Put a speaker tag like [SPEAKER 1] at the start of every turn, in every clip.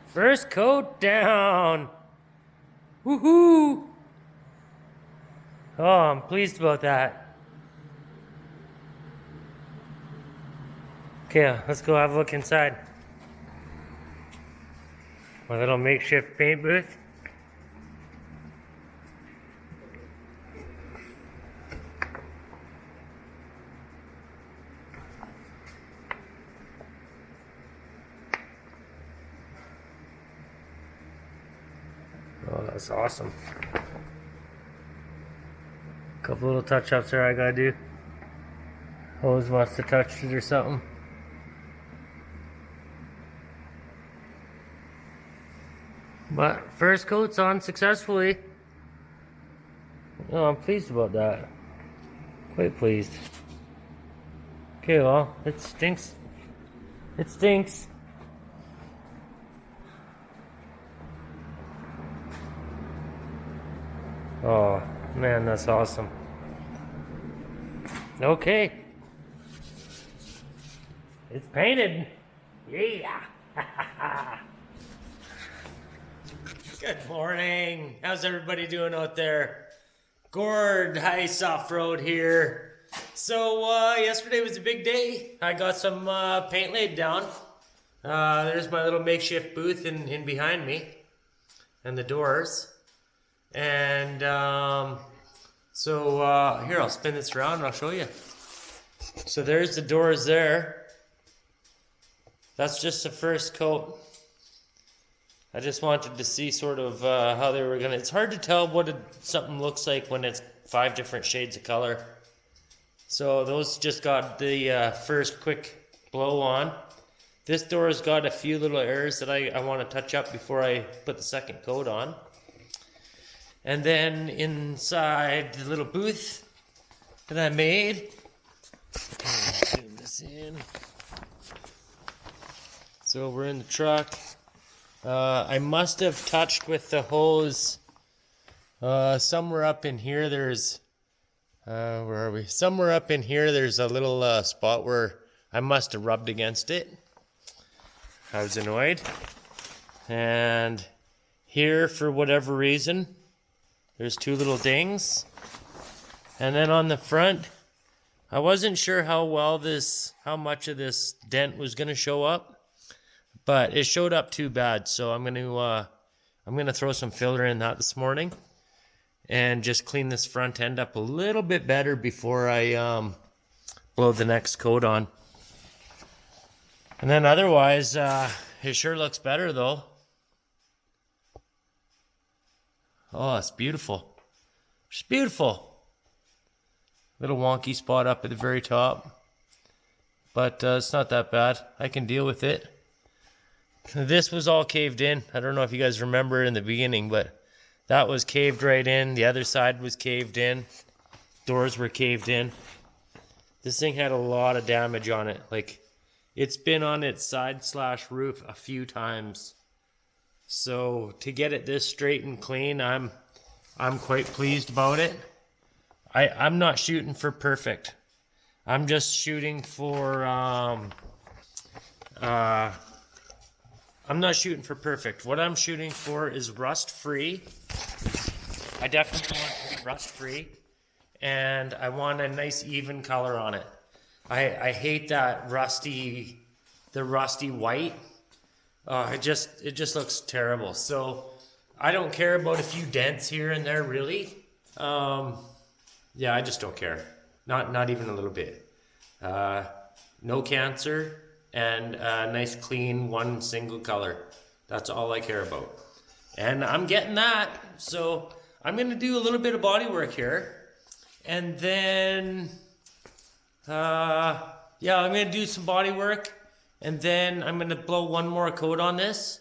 [SPEAKER 1] First coat down. Woohoo! Oh, I'm pleased about that. Okay, let's go have a look inside. My little makeshift paint booth. Oh, that's awesome. Couple little touch-ups there I gotta do. Hose must have touched it or something. But first coat's on successfully. Oh, I'm pleased about that. Quite pleased. Okay, well, it stinks. It stinks. Oh, man, that's awesome. Okay. It's painted. Yeah. Good morning. How's everybody doing out there? Gord, Hiace Off-Road here. So, yesterday was a big day. I got some paint laid down. There's my little makeshift booth in behind me. And the doors. And here, I'll spin this around and I'll show you. So there's the doors there. That's just the first coat. I just wanted to see sort of how they were gonna. It's hard to tell what something looks like when it's 5 different shades of color. So those just got the first quick blow on. This door has got a few little errors that I want to touch up before I put the second coat on. And then inside the little booth that I made, zoom this in. So we're in the truck. I must have touched with the hose somewhere up in here. There's, where are we? Somewhere up in here, there's a little spot where I must have rubbed against it. I was annoyed. And here, for whatever reason, there's 2 little dings. And then on the front, I wasn't sure how much of this dent was going to show up. But it showed up too bad, so I'm gonna throw some filler in that this morning, and just clean this front end up a little bit better before I blow the next coat on. And then otherwise, it sure looks better though. Oh, it's beautiful. It's beautiful. Little wonky spot up at the very top, but it's not that bad. I can deal with it. This was all caved in. I don't know if you guys remember in the beginning, but that was caved right in. The other side was caved in. Doors were caved in. This thing had a lot of damage on it. Like, it's been on its side/roof a few times. So to get it this straight and clean, I'm quite pleased about it. I'm not shooting for perfect. I'm just shooting for I'm not shooting for perfect. What I'm shooting for is rust-free. I definitely want it rust-free. And I want a nice even color on it. I hate that rusty white. It just looks terrible. So I don't care about a few dents here and there, really. Yeah, I just don't care. Not even a little bit. No cancer. And a nice clean one single color. That's all I care about. And I'm getting that. So I'm going to do a little bit of body work here. And then, yeah, I'm going to do some body work. And then I'm going to blow one more coat on this.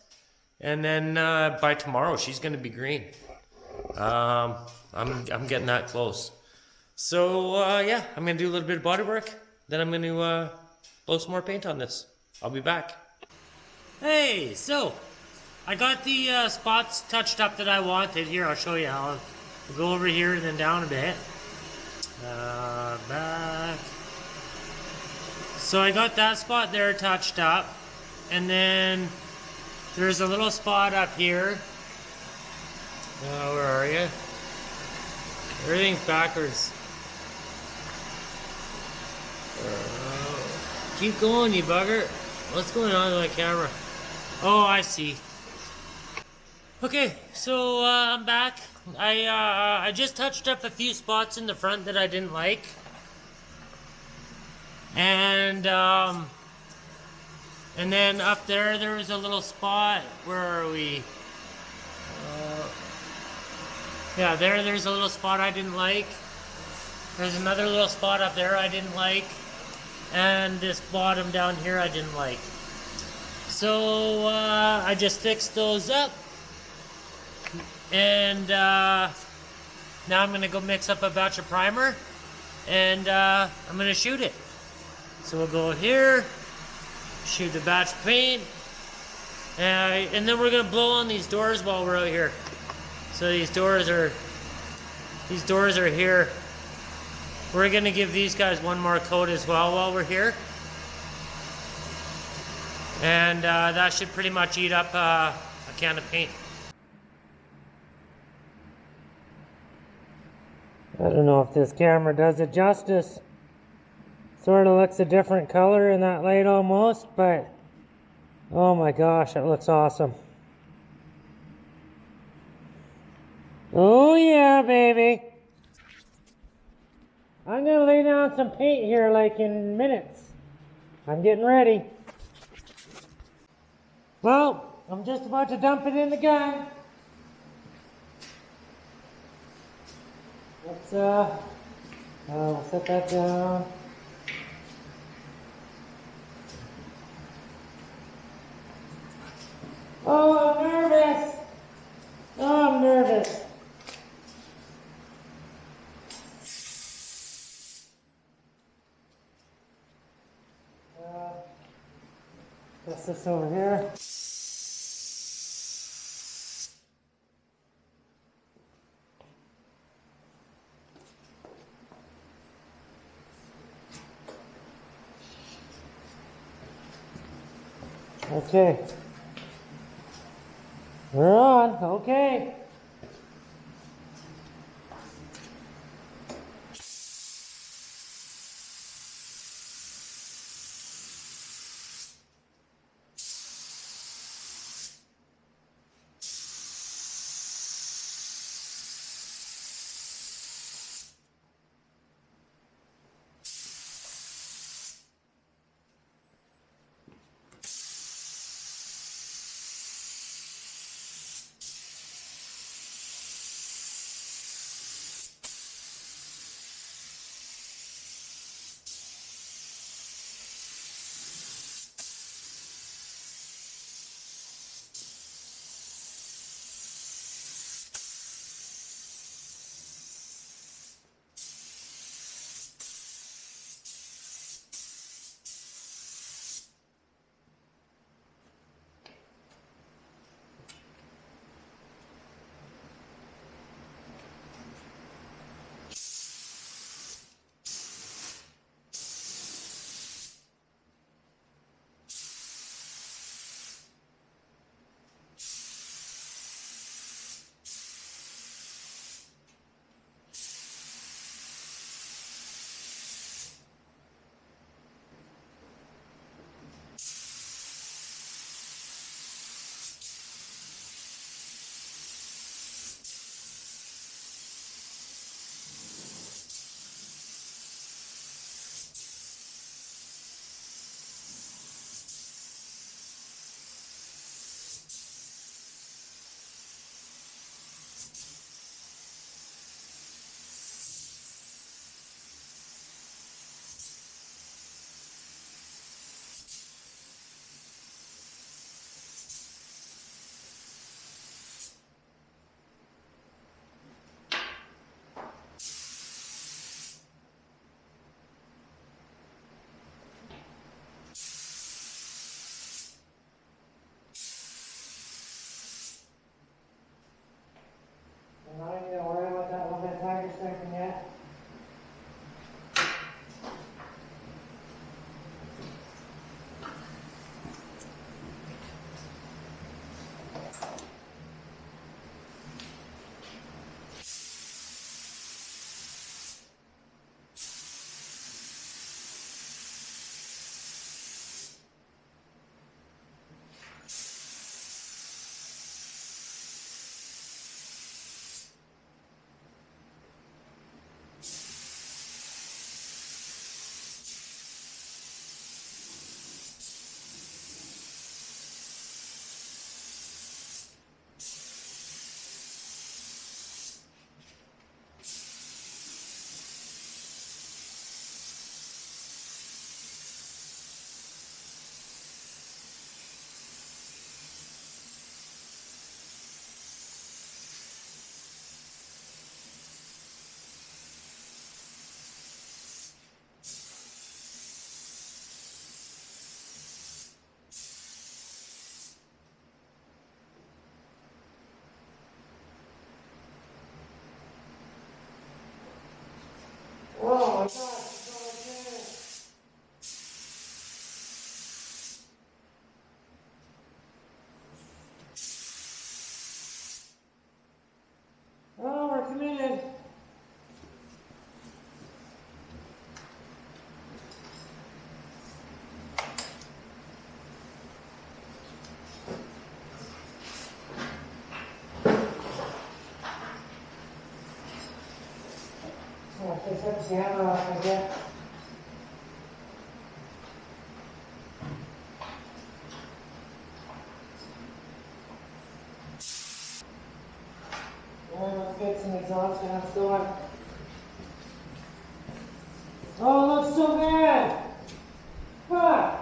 [SPEAKER 1] And then by tomorrow, she's going to be green. I'm getting that close. So, yeah, I'm going to do a little bit of body work. Then I'm going to blow some more paint on this. I'll be back. Hey, so I got the spots touched up that I wanted. Here, I'll show you how. We'll go over here and then down a bit. Back. So I got that spot there touched up. And then There's a little spot up here. Where are you? Everything's backwards. Keep going, you bugger. What's going on with my camera? Oh, I see. Okay, so I'm back. I just touched up a few spots in the front that I didn't like. And then up there was a little spot. Where are we? Yeah, there's a little spot I didn't like. There's another little spot up there I didn't like. And this bottom down here I didn't like. So I just fixed those up. And now I'm going to go mix up a batch of primer. And I'm going to shoot it. So we'll go here. Shoot the batch of paint. And then we're going to blow on these doors while we're out here. So these doors are here. We're gonna give these guys one more coat as well while we're here. And that should pretty much eat up a can of paint. I don't know if this camera does it justice. Sort of looks a different color in that light almost, but oh my gosh, it looks awesome. Oh yeah, baby. I'm gonna lay down some paint here like in minutes. I'm getting ready. Well, I'm just about to dump it in the gun. Let's set that down. Oh, I'm nervous. Oh, I'm nervous. Press this over here. Okay. We're on. Okay. Oh, we're committed. Oh, I just have the camera off again. Let's get some exhaust fans going. Oh, it looks so bad! Fuck!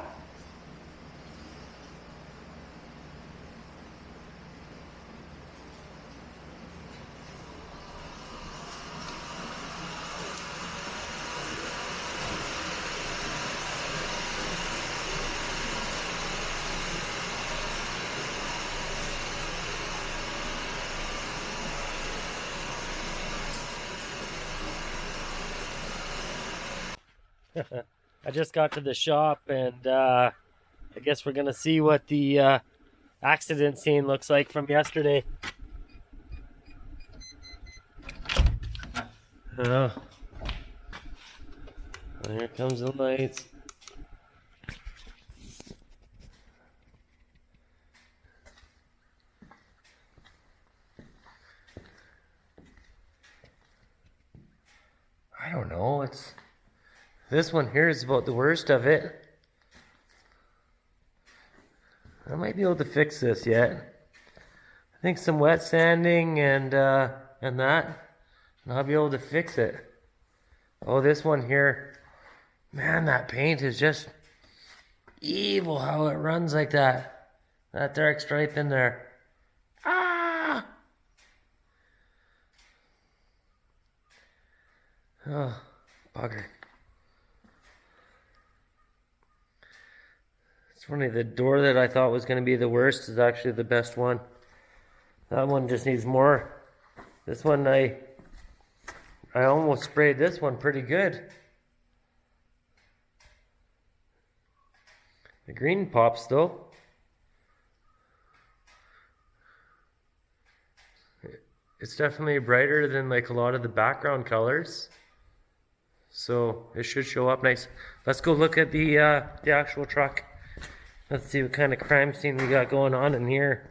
[SPEAKER 1] I just got to the shop and I guess we're gonna see what the accident scene looks like from yesterday. Oh, here comes the lights. I don't know, this one here is about the worst of it. I might be able to fix this yet. I think some wet sanding and that, and I'll be able to fix it. Oh, this one here, man, that paint is just evil how it runs like that. That dark stripe in there. Ah! Oh, bugger. It's funny, the door that I thought was going to be the worst is actually the best one. That one just needs more. This one, I almost sprayed this one pretty good. The green pops though. It's definitely brighter than like a lot of the background colors. So it should show up nice. Let's go look at the actual truck. Let's see what kind of crime scene we got going on in here.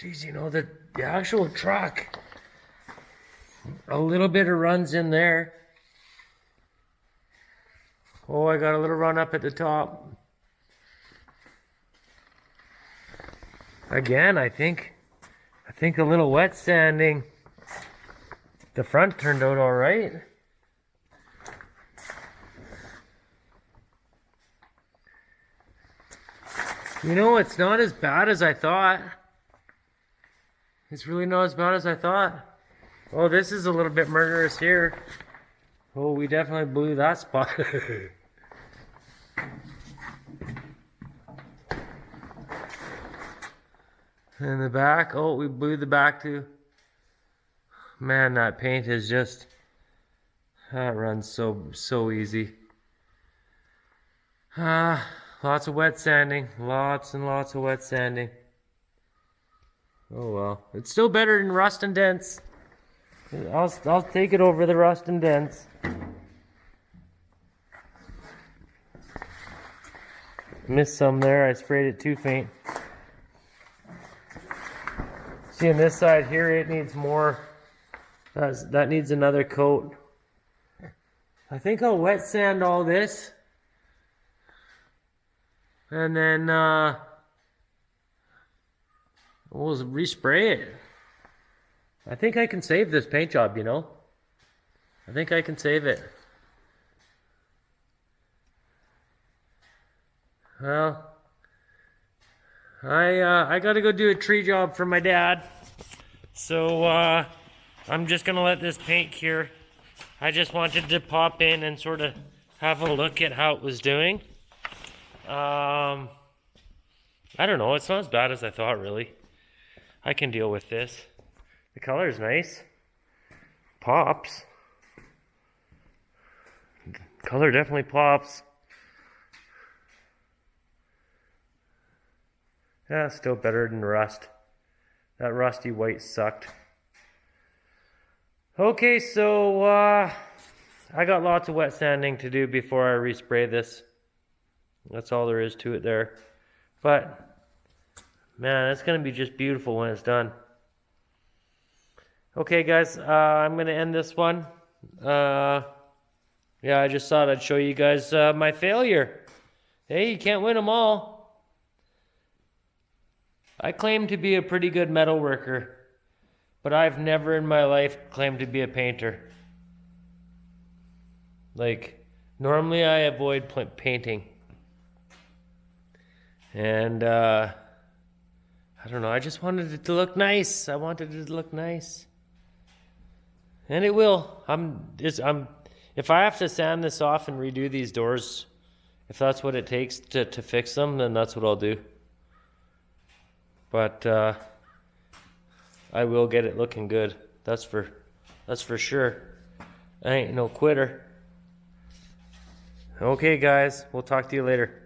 [SPEAKER 1] Geez, you know, the actual truck, a little bit of runs in there. Oh, I got a little run up at the top. Again, I think a little wet sanding. The front turned out all right. You know, it's not as bad as I thought. It's really not as bad as I thought. Oh, this is a little bit murderous here. Oh, we definitely blew that spot. In the back, oh, we blew the back too. Man, that paint is just, that runs so easy. Lots of wet sanding, lots and lots of wet sanding. Oh well, it's still better than rust and dents. I'll take it over the rust and dents. Missed some there, I sprayed it too faint. See on this side here, it needs more. That needs another coat. I think I'll wet sand all this. And then we'll respray it. I think I can save this paint job, you know. I think I can save it. Well, I gotta go do a tree job for my dad. So I'm just gonna let this paint cure. I just wanted to pop in and sort of have a look at how it was doing. I don't know, it's not as bad as I thought, really. I can deal with this. The color is nice. Pops. Color definitely pops. Yeah, still better than rust. That rusty white sucked. Okay, so I got lots of wet sanding to do before I respray this. That's all there is to it there. But, man, it's going to be just beautiful when it's done. Okay, guys, I'm going to end this one. Yeah, I just thought I'd show you guys my failure. Hey, you can't win them all. I claim to be a pretty good metal worker, but I've never in my life claimed to be a painter. Like, normally I avoid painting. And, I don't know, I just wanted it to look nice. I wanted it to look nice. And it will. If I have to sand this off and redo these doors, if that's what it takes to fix them, then that's what I'll do. But I will get it looking good. That's for sure. I ain't no quitter. Okay, guys, we'll talk to you later.